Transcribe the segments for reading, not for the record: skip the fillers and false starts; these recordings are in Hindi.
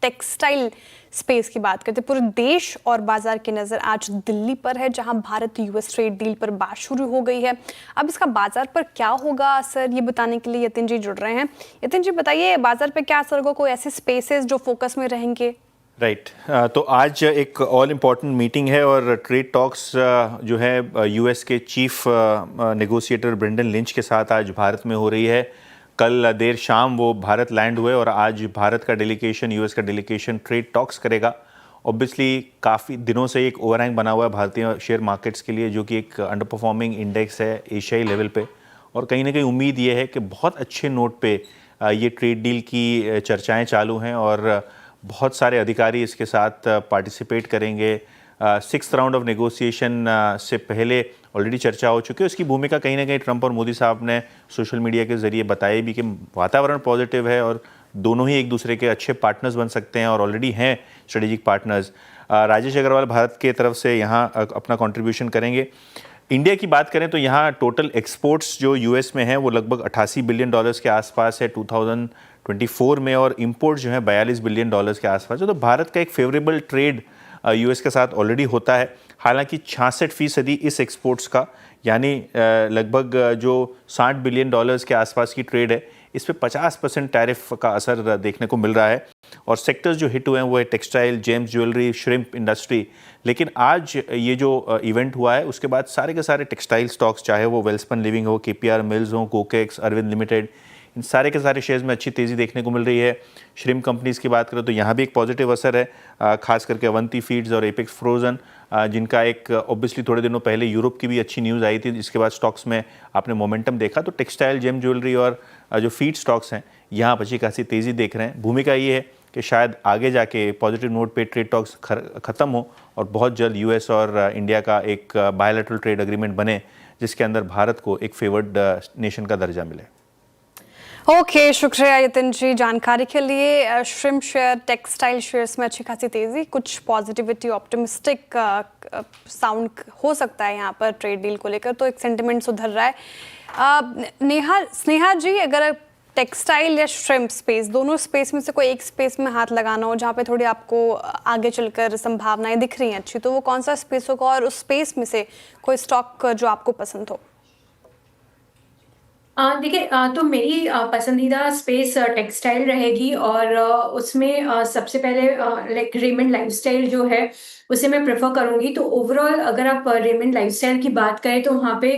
टेक्सटाइल स्पेस की बात करते हैं, पूरे देश और बाजार की नज़र आज दिल्ली पर है, जहां भारत यूएस ट्रेड डील पर बात शुरू हो गई है। अब इसका बाजार पर क्या होगा असर, ये बताने के लिए यतिन जी जुड़ रहे हैं। यतिन जी बताइए, बाजार पर क्या असर होगा, कोई ऐसे स्पेसेस जो फोकस में रहेंगे? राइट तो आज एक ऑल इम्पॉर्टेंट मीटिंग है और ट्रेड टॉक्स जो है यूएस के चीफ नेगोशिएटर ब्रेंडन लिंच के साथ आज भारत में हो रही है। कल देर शाम वो भारत लैंड हुए और आज भारत का डेलीगेशन, यूएस का डेलीगेशन ट्रेड टॉक्स करेगा। ऑब्वियसली काफ़ी दिनों से एक ओवरहैंग बना हुआ है भारतीय शेयर मार्केट्स के लिए, जो कि एक अंडर परफॉर्मिंग इंडेक्स है एशियाई लेवल पे, और कहीं ना कहीं उम्मीद ये है कि बहुत अच्छे नोट पे ये ट्रेड डील की चर्चाएं चालू हैं और बहुत सारे अधिकारी इसके साथ पार्टिसिपेट करेंगे। 6th राउंड ऑफ नेगोशिएशन से पहले ऑलरेडी चर्चा हो चुकी है। उसकी भूमिका कहीं ना कहीं ट्रंप और मोदी साहब ने सोशल मीडिया के जरिए बताई भी कि वातावरण पॉजिटिव है और दोनों ही एक दूसरे के अच्छे पार्टनर्स बन सकते हैं और ऑलरेडी हैं स्ट्रेटेजिक पार्टनर्स। राजेश अग्रवाल भारत के तरफ से यहाँ अपना कंट्रीब्यूशन करेंगे। इंडिया की बात करें तो यहाँ टोटल एक्सपोर्ट्स जो यूएस में हैं वो लगभग $88 बिलियन के आसपास है 2024 में, और इंपोर्ट जो है $42 बिलियन के आसपास है। तो भारत का एक फेवरेबल ट्रेड यूएस के साथ ऑलरेडी होता है। हालांकि 66% इस एक्सपोर्ट्स का, यानी लगभग जो $60 बिलियन के आसपास की ट्रेड है, इस पे 50% टैरिफ का असर देखने को मिल रहा है। और सेक्टर्स जो हिट हुए हैं वो है textile, James jewellery, shrimp industry. लेकिन आज ये जो इवेंट हुआ है उसके बाद सारे के सारे टेक्सटाइल स्टॉक्स, चाहे वो वेल्सपन लिविंग हो, केपीआर मिल्स हो, कोकेक्स, अरविंद लिमिटेड, इन सारे के सारे शेयर्स में अच्छी तेज़ी देखने को मिल रही है। श्रिम्प कंपनीज़ की बात करें तो यहाँ भी एक पॉजिटिव असर है, खास करके अवंती फीड्स और एपेक्स फ्रोजन, जिनका एक ऑब्वियसली थोड़े दिनों पहले यूरोप की भी अच्छी न्यूज़ आई थी, जिसके बाद स्टॉक्स में आपने मोमेंटम देखा। तो टेक्सटाइल, जेम ज्वेलरी और जो फीड स्टॉक्स हैं यहाँ आप अच्छी खासी तेज़ी देख रहे हैं। भूमिका ये है कि शायद आगे जाके पॉजिटिव नोट पे ट्रेड टॉक्स ख़त्म हो और बहुत जल्द यूएस और इंडिया का एक बायलैटरल ट्रेड एग्रीमेंट बने, जिसके अंदर भारत को एक फेवर्ड नेशन का दर्जा मिले। ओके, शुक्रिया यतिन जी जानकारी के लिए। श्रिम्प शेयर, टेक्सटाइल शेयर्स में अच्छी खासी तेजी, कुछ पॉजिटिविटी, ऑप्टिमिस्टिक साउंड हो सकता है यहाँ पर ट्रेड डील को लेकर, तो एक सेंटिमेंट सुधर रहा है। स्नेहा जी, अगर टेक्सटाइल या श्रिम्प स्पेस, दोनों स्पेस में से कोई एक स्पेस में हाथ लगाना हो जहाँ पे थोड़ी आपको आगे चलकर संभावनाएं दिख रही हैं अच्छी, तो वो कौन सा स्पेस होगा, और उस स्पेस में से कोई स्टॉक जो आपको पसंद हो? देखिए, तो मेरी पसंदीदा स्पेस टेक्सटाइल रहेगी, और उसमें सबसे पहले लाइक रेमंड लाइफस्टाइल जो है उसे मैं प्रेफर करूंगी। तो ओवरऑल अगर आप रेमंड लाइफस्टाइल की बात करें तो वहाँ पे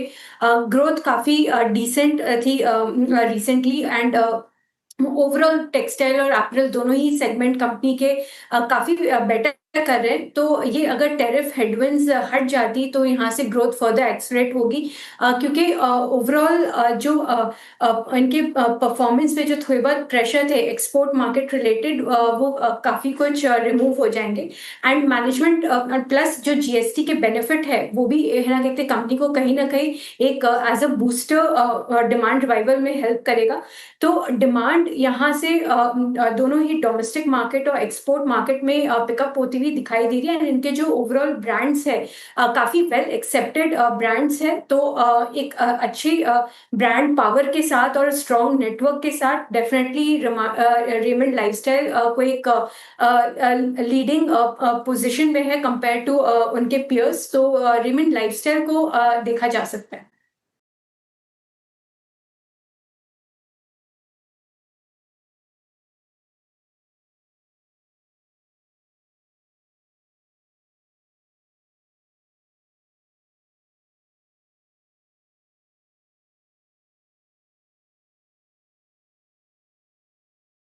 ग्रोथ काफ़ी डिसेंट थी रिसेंटली, एंड ओवरऑल टेक्सटाइल और एपरल दोनों ही सेगमेंट कंपनी के काफ़ी बेटर कर रहे हैं। तो ये अगर टैरिफ हेडविंड्स हट जाती तो यहाँ से ग्रोथ फर्दर एक्सलेरेट होगी, क्योंकि ओवरऑल जो इनके परफॉर्मेंस पे जो थोड़े बहुत प्रेशर थे एक्सपोर्ट मार्केट रिलेटेड, वो काफ़ी कुछ रिमूव हो जाएंगे। एंड मैनेजमेंट प्लस जो जीएसटी के बेनिफिट है वो भी है ना, कहते कंपनी को कहीं ना कहीं एक as a booster demand revival में हेल्प करेगा। तो डिमांड यहाँ से दोनों ही डोमेस्टिक मार्केट और एक्सपोर्ट मार्केट में पिकअप होती हुई दिखाई दे रही है। एंड इनके जो ओवरऑल ब्रांड्स है काफ़ी वेल एक्सेप्टेड ब्रांड्स है। तो एक अच्छी ब्रांड पावर के साथ और स्ट्रॉन्ग नेटवर्क के साथ डेफिनेटली रेमंड लाइफस्टाइल को एक लीडिंग पोजीशन में है कंपेयर टू उनके पियर्स। तो रेमंड लाइफस्टाइल को देखा जा सकता है।